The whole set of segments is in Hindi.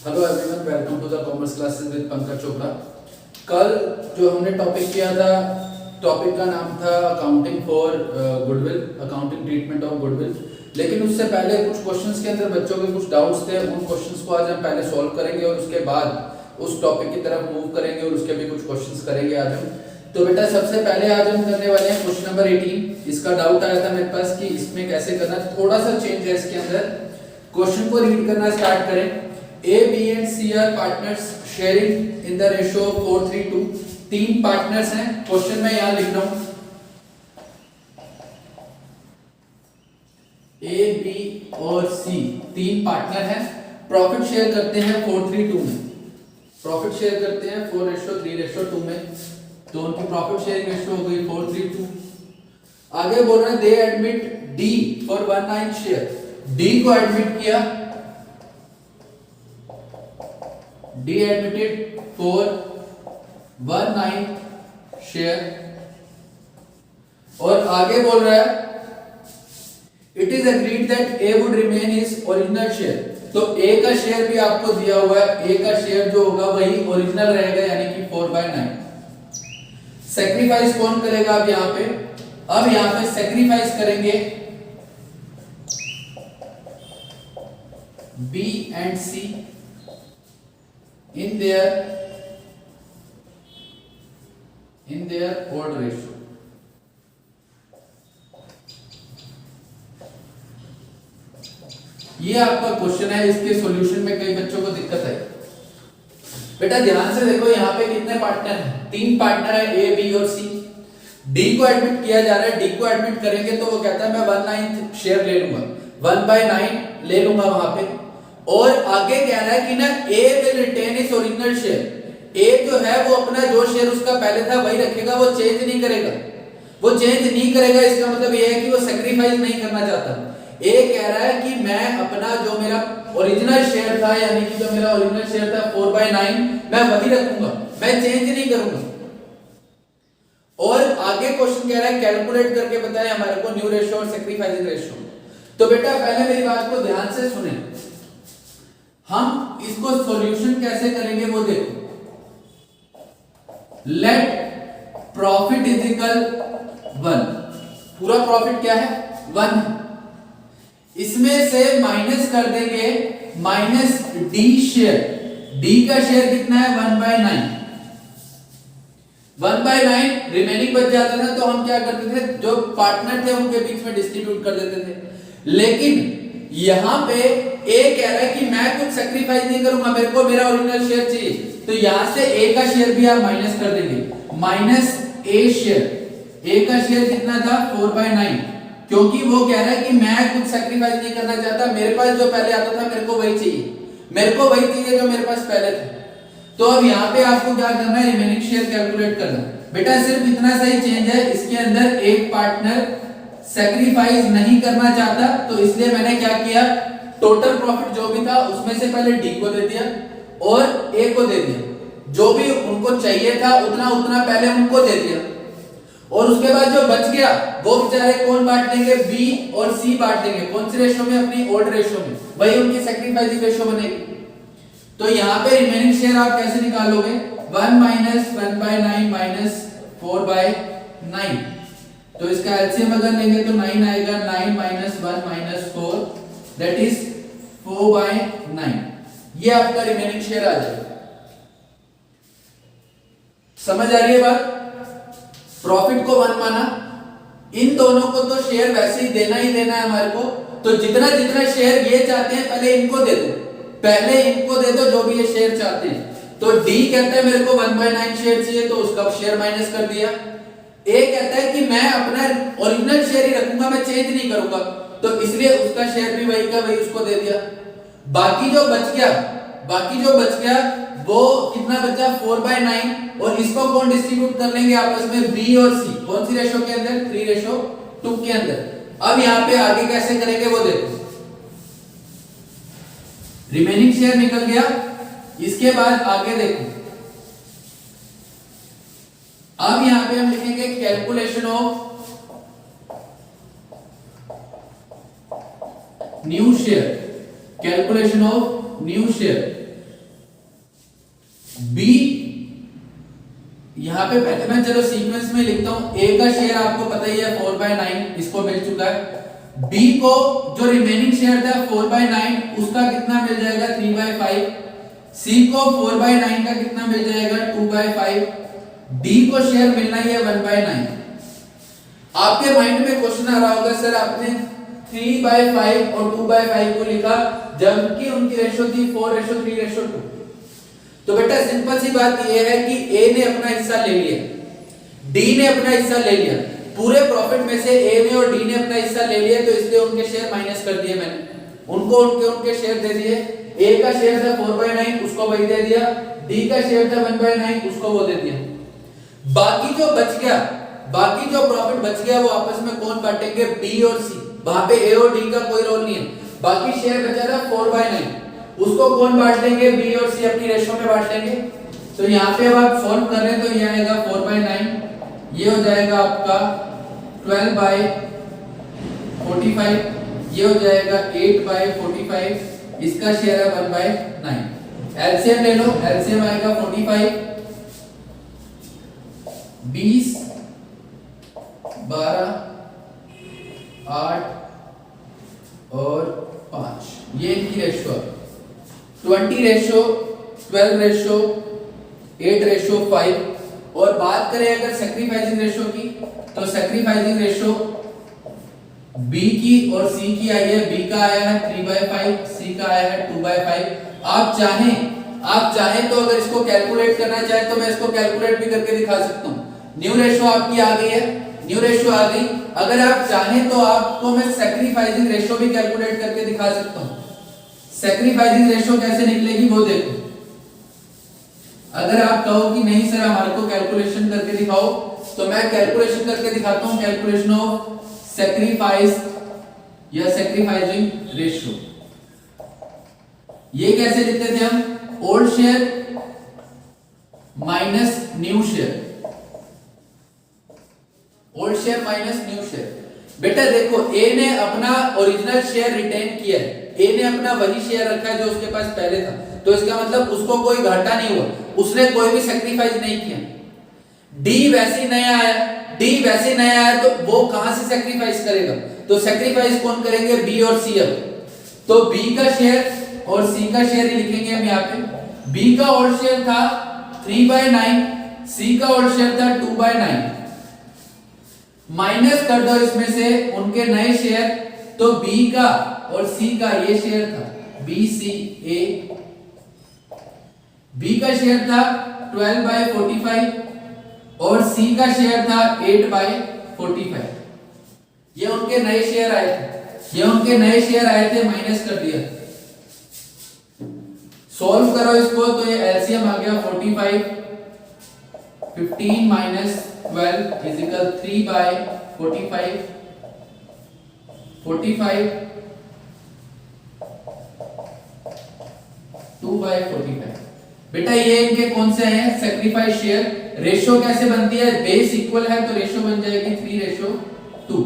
Hello everyone, welcome to the commerce classes with Pankaj Chopra. कल जो हमने टॉपिक किया था, टॉपिक का नाम था accounting for goodwill, accounting treatment of goodwill. लेकिन उससे पहले कुछ क्वेश्चंस के अंदर बच्चों के कुछ डाउट्स थे, उन क्वेश्चंस को आज हम पहले सॉल्व करेंगे और उसके बाद उस टॉपिक की तरफ मूव करेंगे और उसके भी कुछ क्वेश्चंस करेंगे आज हम। तो बेटा सबसे पहले आज हम करने वाले हैं क्वेश्चन नंबर 18। इसका डाउट आया था मेरे पास कि इसमें कैसे करना, थोड़ा सा चेंज है इसके अंदर। क्वेश्चन को रीड करना स्टार्ट करें। A, B and C are partners sharing in the ratio of 4:3:2। तीन पार्टनर्स हैं। क्वेश्चन में यहां लिख रहा हूं A, B और C तीन पार्टनर हैं। प्रॉफिट शेयर करते हैं 4:3:2 में। प्रॉफिट शेयर करते हैं 4:3:2 में। तो उनकी प्रॉफिट शेयरिंग रेशियो हो गई 4:3:2। आगे बोल रहे हैं दे admit D for 1/9 share. D को एडमिट किया, D admitted for 1/9 शेयर। और आगे बोल रहा है it is agreed that A would remain his original share. तो A का शेयर भी आपको दिया हुआ है, A का शेयर जो होगा वही ओरिजिनल रहेगा, यानी कि 4/9। सेक्रीफाइस कौन करेगा अब यहां पे? अब यहां पे सेक्रीफाइस करेंगे B and C in their odd ratio। ये आपका क्वेश्चन है। इसके सॉल्यूशन में कई बच्चों को दिक्कत है। बेटा ध्यान से देखो, यहाँ पे कितने पार्टनर हैं? तीन पार्टनर है, ए, बी और सी। डी को एडमिट किया जा रहा है। डी को एडमिट करेंगे तो वो कहता है मैं 1/9 शेयर ले लूंगा, 1/9 ले लूंगा वहां पे। और आगे कह रहा है कि ना A will retain his original share। A जो है वो अपना जो शेयर उसका पहले था वही रखेगा, वो चेंज नहीं करेगा। वो चेंज नहीं करेगा, इसका मतलब ये है कि वो सैक्रिफाइस नहीं करना चाहता। A कह रहा है कि मैं अपना जो मेरा ओरिजिनल शेयर था, यानी कि जो मेरा ओरिजिनल शेयर था 4/9, मैं वही रखूंगा, मैं चेंज नहीं करूंगा। और आगे क्वेश्चन कह रहा है कैलकुलेट करके बताएं हमारे को न्यू रेशियो और सैक्रिफाइसिंग रेशियो। तो बेटा पहले मेरी बात को ध्यान से सुने। हम इसको सॉल्यूशन कैसे करेंगे वो देखो। Let profit is equal 1। पूरा प्रॉफिट क्या है? 1। इसमें से माइनस कर देंगे माइनस डी शेयर। डी का शेयर कितना है? 1/9। 1/9 रिमेनिंग बच जाता था तो हम क्या करते थे, जो पार्टनर थे उनके बीच में डिस्ट्रीब्यूट कर देते थे। लेकिन यहां पे ए कह रहा है कि मैं कुछ सैक्रिफाइस नहीं करूंगा, मेरे को मेरा ओरिजिनल शेयर चाहिए। तो यहां से ए का शेयर भी आप माइनस कर देंगे, माइनस ए शेयर। ए का शेयर कितना था? 4/9। क्योंकि वो कह रहा है कि मैं कुछ सैक्रिफाइस नहीं करना चाहता, मेरे पास जो पहले आता था मेरे को वही चाहिए, मेरे को वही चाहिए जो मेरे पास पहले था। तो अब यहाँ पे आपको क्या करना है? रिमेनिंग शेयर कैलकुलेट करना। बेटा सिर्फ इतना सा ही चेंज है, इसके अंदर एक पार्टनर सैक्रिफाइस नहीं करना चाहता, तो इसलिए मैंने क्या किया, टोटल प्रॉफिट जो भी था उसमें से पहले डी को दे दिया और ए को दे दिया। जो भी उनको चाहिए था उतना उतना पहले उनको दे दिया। और उसके बाद जो बच गया वो बेचारे कौन बांट लेंगे? बी और सी बांट लेंगे। कौन सी रेशियो में? अपनी ओल्ड रेशियो में। वही उनकी सैक्रिफाइसिंग रेशियो बनेगी। तो यहाँ पे रिमेनिंग शेयर आप कैसे निकालोगे? 1 माइनस 1/9 माइनस 4/9। तो इसका एलसीएम अगर लेंगे तो 9 आएगा। 9 माइनस 1 माइनस 4 दैट इज 4/9। ये आपका रिमेनिंग शेयर आ जाएगा। समझ आ रही है बात? प्रॉफिट को 1 माना, इन दोनों को तो शेयर वैसे ही देना है हमारे को। तो जितना जितना शेयर ये चाहते हैं पहले इनको दे दो, पहले इनको दे दो जो भी ये शेयर चाहते हैं। तो डी कहता है मेरे को 1/9 शेयर चाहिए, तो उसका शेयर माइनस कर दिया। ए कहता है कि मैं अपना ओरिजिनल शेयर ही रखूंगा, मैं चेंज नहीं करूंगा, तो इसलिए उसका शेयर भी वही का वही उसको दे दिया। बाकी जो बच गया वो कितना बचा? 4/9। और इसको कौन डिस्ट्रीब्यूट कर लेंगे आपस में? बी और सी। कौन सी रेशो के अंदर? 3:2 के अंदर। अब यहां पे आगे कैसे करेंगे वो देखो। रिमेनिंग शेयर निकल गया। इसके बाद आगे देखो, अब यहां पे हम लिखेंगे calculation of new share, calculation of new share. B, यहां पे पहले मैं चलो सीक्वेंस में लिखता हूं। ए का शेयर आपको पता ही है 4/9, इसको मिल चुका है। बी को जो रिमेनिंग शेयर था 4/9, उसका कितना मिल जाएगा 3/5। सी को 4/9 का कितना मिल जाएगा 2/5। डी को शेयर मिलना ही है 1/9। आपके माइंड में क्वेश्चन आ रहा होगा सर आपने 3/5 और 2/5 को लिखा जबकि उनकी रेशो थी 4:3:2। तो बेटा सिंपल सी बात यह है कि ए ने अपना हिस्सा ले लिया, डी ने अपना हिस्सा ले लिया, पूरे प्रॉफिट में से ए ने और डी ने अपना हिस्सा ले लिया, तो इसलिए उनके शेयर माइनस कर दिए मैंने, उनको उनके शेयर दे दिए। ए का शेयर था 4/9, उसको वही दे दिया। डी का शेयर था 1/9, उसको वो दे दिया। बाकी जो बच गया, बाकी जो प्रॉफिट बच गया वो आपस में कौन बांटेंगे, बी और सी। वहां पे ए और डी का कोई रोल नहीं है। बाकी शेयर बचा था 4/9, उसको कौन बांट लेंगे, बी और सी अपनी रेशो में बांट लेंगे। तो यहाँ पे अब आप सॉल्व कर रहे हैं तो ये आएगा 4/9, ये हो जाएगा आपका 12/45, ये हो जाएगा 8/45, इसका शेयर है 1/9। एलसीएम ले लो, एलसीएम आएगा 45, 20, 12, 8 और 5, ये इनकी रेशो है 20:12:8:5। और बात करें अगर सैक्रिफाइसिंग रेशो की, तो सैक्रिफाइसिंग रेशो बी की और सी की आई है। बी का आया है 3/5, सी का आया है 2/5। आप चाहें तो अगर इसको कैलकुलेट करना चाहें तो मैं इसको कैलकुलेट भी करके दिखा सकता हूं। न्यू रेशो आपकी आ गई है, न्यू रेशो आ गई। अगर आप चाहें तो आपको मैं सैक्रिफाइसिंग रेशो भी कैलकुलेट करके दिखा सकता हूं। सैक्रिफाइसिंग रेशो कैसे निकलेगी वो देखो। अगर आप कहो कि नहीं सर हमारे को कैलकुलेशन करके दिखाओ, तो मैं कैलकुलेशन करके दिखाता हूं। कैलकुलेशन ऑफ सैक्रिफाइस या सैक्रिफाइसिंग रेशो, ये कैसे लिखते थे हम, old share minus new share, old share minus new share. बेटा देखो ए ने अपना ओरिजिनल शेयर रिटेन किया है, ए ने अपना वही शेयर रखा है जो उसके पास पहले था, तो इसका मतलब उसको कोई घाटा नहीं हुआ, उसने कोई भी सैक्रिफाइस नहीं किया। डी वैसे नया आया, डी वैसे नया आया तो वो कहां से सैक्रिफाइस करेगा, तो सैक्रिफाइस कौन करेंगे, बी और सी। अब तो बी का शेयर और सी का शेयर ही लिखेंगे हम यहाँ पे। बी का ओल्ड शेयर था 3/9, सी का ओल्ड शेयर था 2/9। माइनस कर दो इसमें से उनके नए शेयर, तो बी का और सी का ये शेयर था BCA, बी का शेयर था 12/45 और सी का शेयर था 8/45। ये उनके नए शेयर आए थे, ये उनके नए शेयर आए थे, माइनस कर दिया। सॉल्व करो इसको तो ये एलसीएम आ गया 45, 15 - 12 = 3/45, 45 2/45। बेटा ये इनके कौन से हैं, सैक्रिफाइस शेयर। रेशो कैसे बनती है, बेस इक्वल है तो रेशो बन जाएगी 3:2।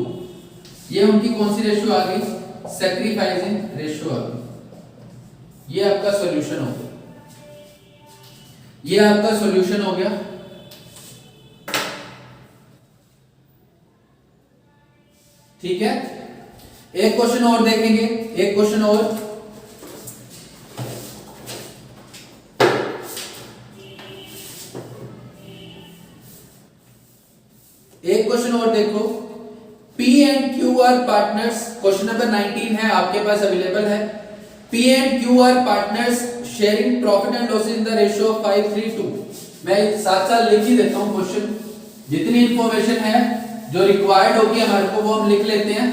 ये उनकी कौन सी रेशो आ गई, सैक्रिफाइसिंग रेशो आ गई। ये आपका सॉल्यूशन हो गया, ये आपका सॉल्यूशन हो गया। ठीक है, एक क्वेश्चन और देखेंगे, एक क्वेश्चन और। एक क्वेश्चन और देखो, P and Q are partners, question number 19 है, आपके पास अवेलेबल है। P and Q are partners sharing profit and losses in the ratio of 5:3:2। मैं साथ साथ लिख ही देता हूं क्वेश्चन, जितनी इंफॉर्मेशन है जो रिक्वायर्ड होगी हमारे को वो हम लिख लेते हैं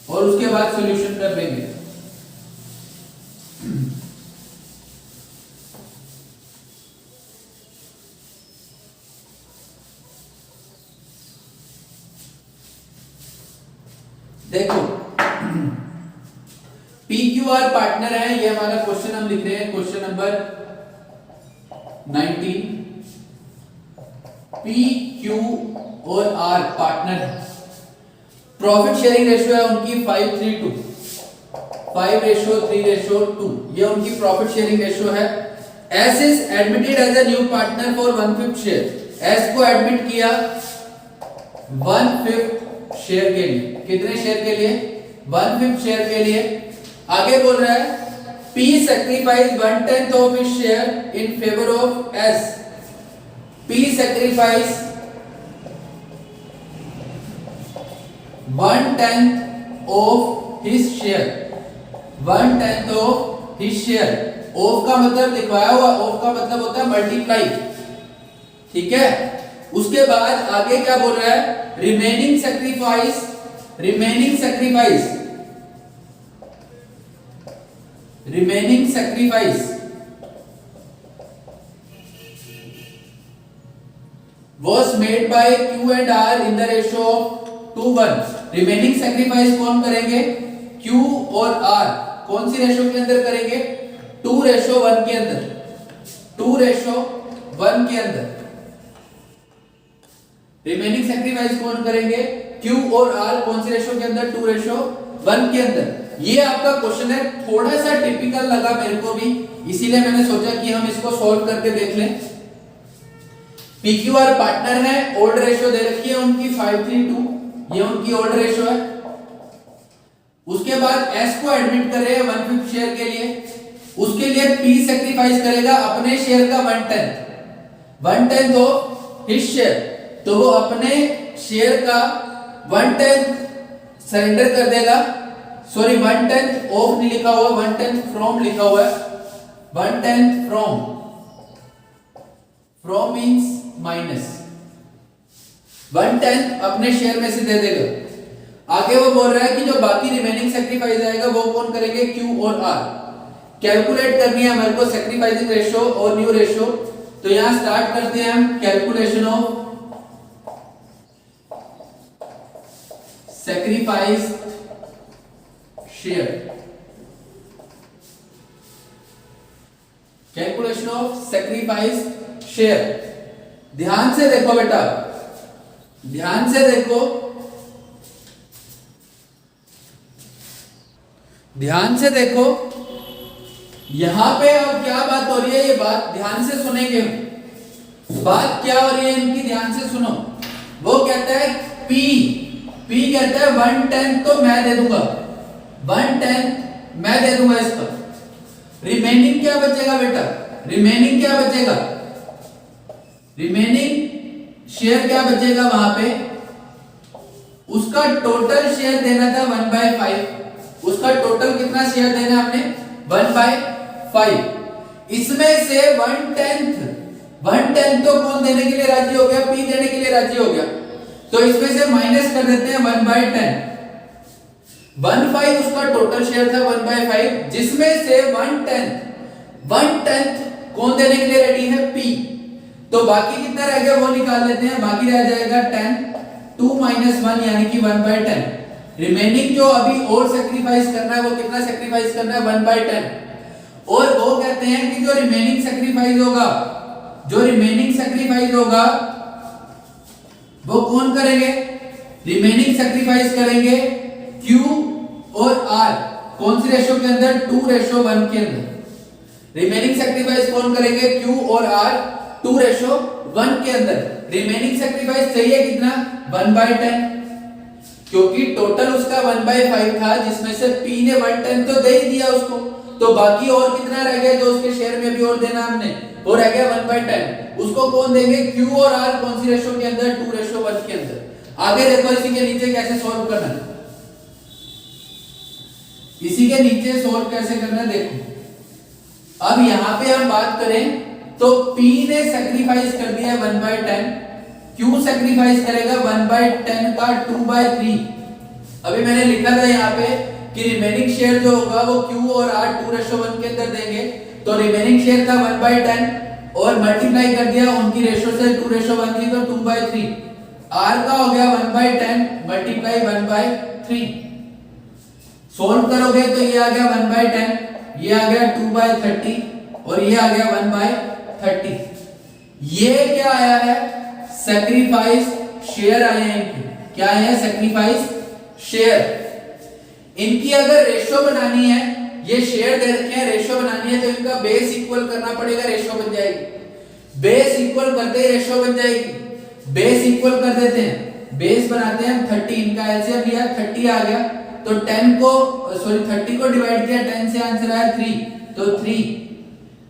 और उसके बाद सॉल्यूशन कर लेंगे। देखो PQR पार्टनर है, ये हमारा क्वेश्चन हम लिख रहे हैं, क्वेश्चन नंबर 19। PQ और R पार्टनर है, प्रॉफिट शेयरिंग रेशियो है उनकी 5:3:2। 5:3:2, ये उनकी प्रॉफिट शेयरिंग रेशियो है। S is admitted as a new partner for 1/5 share, S को एडमिट किया 1/5 शेयर के लिए। कितने शेयर के लिए? 1/5 शेयर के लिए। आगे बोल रहा है P sacrifice 1/10 of his share in favor of S. P sacrifice 1/10 of his share, 1/10 of his share। Of का मतलब लिखवाया हुआ, ऑफ का मतलब होता है मल्टीप्लाई, ठीक है। उसके बाद आगे क्या बोल रहा है? Remaining sacrifice, remaining sacrifice, remaining sacrifice was made by Q and R in the ratio of 2:1। Remaining sacrifice कौन करेंगे? Q और R। कौन सी रेशो के अंदर करेंगे? 2:1 के अंदर, 2:1 के अंदर रिमेनिंग सैक्रिफाइस कौन करेंगे? Q और R। कौन सी रेशो के अंदर? 2:1 के अंदर। ये आपका क्वेश्चन है, थोड़ा सा टिपिकल लगा मेरे को भी, इसीलिए मैंने सोचा कि हम इसको सॉल्व करके देख लें। PQR पार्टनर है, ओल्ड रेशियो दे रखी है उनकी 5:3:2, ये उनकी ओल्ड रेशियो है। उसके बाद S को एडमिट कर रहे हैं 1/5 शेयर के लिए, उसके लिए P सैक्रिफाइस करेगा अपने शेयर का 1/10 ऑफ हिज शेयर, तो वो अपने शेयर का 1/10 सरेंडर कर देगा। सॉरी 1/10 ऑफ नहीं लिखा हुआ, 1/10 फ्रॉम लिखा हुआ है, 1/10 फ्रॉम, फ्रॉम मींस माइनस, 1/10 अपने शेयर में से दे देगा। आगे वो बोल रहा है कि जो बाकी रिमेनिंग सैक्रिफाइस आएगा वो कौन करेंगे? Q और R। कैलकुलेट करनी है हमारे को सैक्रिफाइसिंग रेशियो और न्यू रेशियो, तो यहां स्टार्ट करते हैं हम calculation of sacrifice share, calculation of sacrifice share. ध्यान से देखो बेटा, ध्यान से देखो, ध्यान से देखो, यहां पे अब क्या बात हो रही है, ये बात ध्यान से सुनेंगे। बात क्या हो रही है इनकी, ध्यान से सुनो। वो कहता है P कहता है 1/10 तो मैं दे दूंगा, 1/10 मैं दे दूंगा इसका। रिमेनिंग क्या बचेगा बेटा? रिमेनिंग क्या बचेगा? रिमेनिंग शेयर क्या बचेगा वहां पे? उसका टोटल शेयर देना था 1/5, उसका टोटल कितना शेयर देना आपने? 1/5। इसमें से 1/10 तो कौन देने के लिए राजी हो गया? P देने के लिए राजी हो गया, तो इसमें से माइनस कर देते हैं 1/10। 1/5 उसका टोटल शेयर था 1/5, जिसमें से 1/10 कौन देने के लिए रेडी है? P। तो बाकी कितना रह गया वो निकाल लेते हैं, बाकी रह जाएगा 10, 2 - 1 यानी कि 1/10। रिमेनिंग जो अभी और सैक्रिफाइस करना है वो कितना सैक्रिफाइस करना है? 1/10। और वो कहते हैं कि जो रिमेनिंग सैक्रिफाइस होगा, जो रिमेनिंग सैक्रिफाइस होगा वो कौन करेंगे? रिमेनिंग सैक्रिफाइस करेंगे Q और R। कौन सी रेशियो के अंदर? 2:1 के अंदर। रिमेनिंग सैक्रिफाइस कौन करेंगे? Q और R 2:1 के अंदर। रिमेनिंग सैक्रिफाइस चाहिए कितना? 1/10, क्योंकि टोटल उसका 1/5 था, जिसमें से P ने 1/10 तो दे ही दिया उसको, तो बाकी और कितना रह गया जो उसके शेयर में भी और देना हमने, वो रह गया 1/10। उसको कौन देंगे? Q और R। कौन सी रेशियो के अंदर? 2:1 के अंदर। आगे देखो इसी के नीचे कैसे सॉल्व करना है, इसी के नीचे सॉल्व कैसे करना है देखो। अब यहां पे हम बात करें तो P ने सैक्रिफाइस कर दिया 1/10, Q सैक्रिफाइस करेगा 1/10 का 2/3। अभी मैंने लिखा था यहाँ पे कि रिमेनिंग शेयर जो होगा वो Q और R 2:1 के अंदर देंगे, तो रिमेनिंग शेयर था 1/10 और मल्टीप्लाई कर दिया उनकी रेशियो से 2:1 थी तो 2/3। R का हो गया 1/10 मल्टीप्लाई 1/3। सोल्व करोगे तो ये आ गया 1/10, ये आ गया 2/30 और ये आ गया 1/30। ये क्या आया है? सैक्रिफाइस शेयर आए हैं। क्या है? Sacrifice share. इनकी अगर रेशो बनानी है, ये शेयर दे रखे हैं, रेशो बनानी है तो इनका बेस इक्वल करना पड़ेगा, रेशो बन जाएगी। बेस इक्वल करते ही रेशो बन जाएगी। बेस इक्वल कर देते हैं, बेस बनाते हैं 30, इनका एलसीएम लिया 30 आ गया, तो 10 को 30 को डिवाइड किया 10 से, आंसर आया 3, तो 3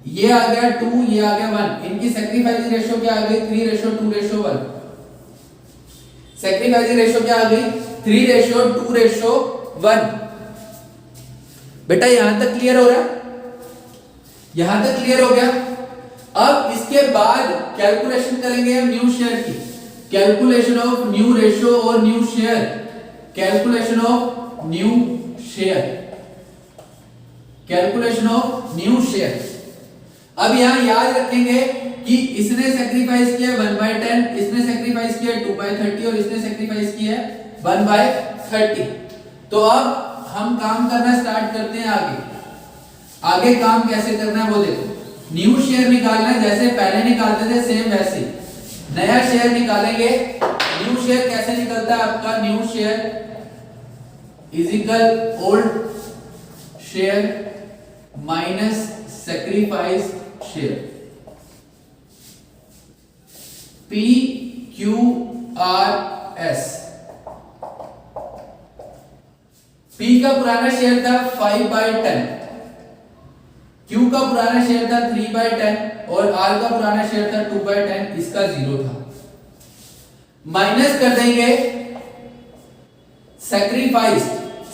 ये आ गया 2, ये आ गया 1। इनकी सैक्रिफाइस रेशो क्या आ गई? 3:2:1। सैक्रिफाइस रेशो क्या आ गई? 3:2:1। बेटा यहां तक क्लियर हो रहा है? यहां तक क्लियर हो गया? अब इसके बाद कैलकुलेशन करेंगे हम न्यू शेयर की। कैलकुलेशन ऑफ न्यू रेशो और new share. Calculation of new share. Calculation of new share. अब यहां याद रखेंगे कि इसने सैक्रिफाइस किया 1/10, इसने सैक्रिफाइस किया 2/30 और इसने सैक्रिफाइस किया 1/30। तो अब हम काम करना स्टार्ट करते हैं आगे। आगे काम कैसे करना है वो देखो। न्यू शेयर निकालना है, जैसे पहले निकालते थे सेम वैसे नया शेयर निकालेंगे। न्यू शेयर कैसे निकलता है आपका? New share is equal old share minus sacrifice share. PQRS। P का पुराना शेयर था 5/10, Q का पुराना शेयर था 3/10 और R का पुराना शेयर था 2/10, इसका 0 था। माइनस कर देंगे सैक्रिफाइस।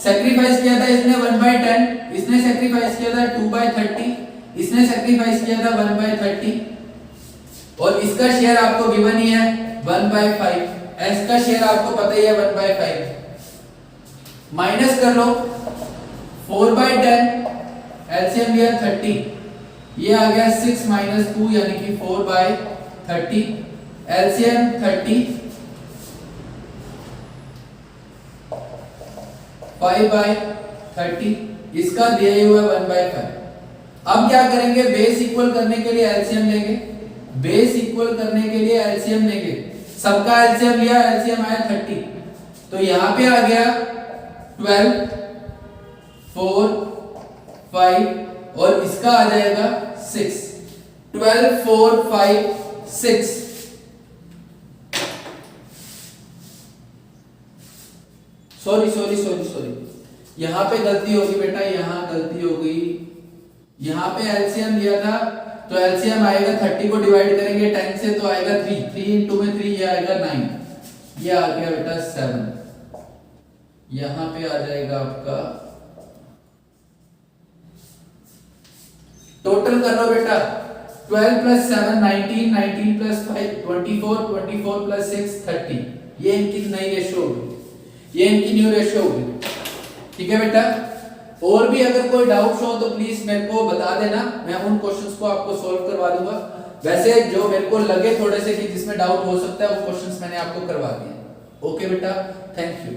सैक्रिफाइस किया था इसने 1/10, इसने सैक्रिफाइस किया था 2/30, इसने सैक्रिफाइस किया था 1/30 और इसका शेयर आपको गिवन ही है 1/5। S का शेयर आपको पता ही है 1/5। माइनस कर लो 4/10, एलसीएम लिया 30, ये आ गया 6 - 2 यानी कि 4/30। एलसीएम 30, 5/30, इसका दिया ही हुआ 1/5। अब क्या करेंगे? बेस इक्वल करने के लिए एलसीएम लेंगे। बेस इक्वल करने के लिए एलसीएम लेंगे। सबका एलसीएम लिया, एलसीएम आया 30, तो यहां पे आ गया 12, 4, 5 और इसका आ जाएगा 6। 12, 4, 5, 6। सॉरी यहां पे गलती होगी बेटा, यहां गलती हो गई। यहां पे एलसीएम लिया था तो एलसीएम आएगा 30 को डिवाइड करेंगे 10 से तो आएगा 3, 3 * में 3 ये आएगा 9, ये आ गया बेटा 7। यहां पे आ जाएगा आपका, टोटल कर लो बेटा 12 + 7 19, 19 + 5 24, 24 + 6 30। ये इनकी नई रेशो होगी, ये इनकी न्यू रेशो होगी। ठीक है बेटा? और भी अगर कोई डाउट्स हो तो प्लीज मेरे को बता देना, मैं उन क्वेश्चंस को आपको सॉल्व करवा दूंगा। वैसे जो मेरे को लगे थोड़े से कि जिसमें डाउट हो सकता है वो क्वेश्चंस मैंने आपको करवा दिए। ओके बेटा, थैंक यू।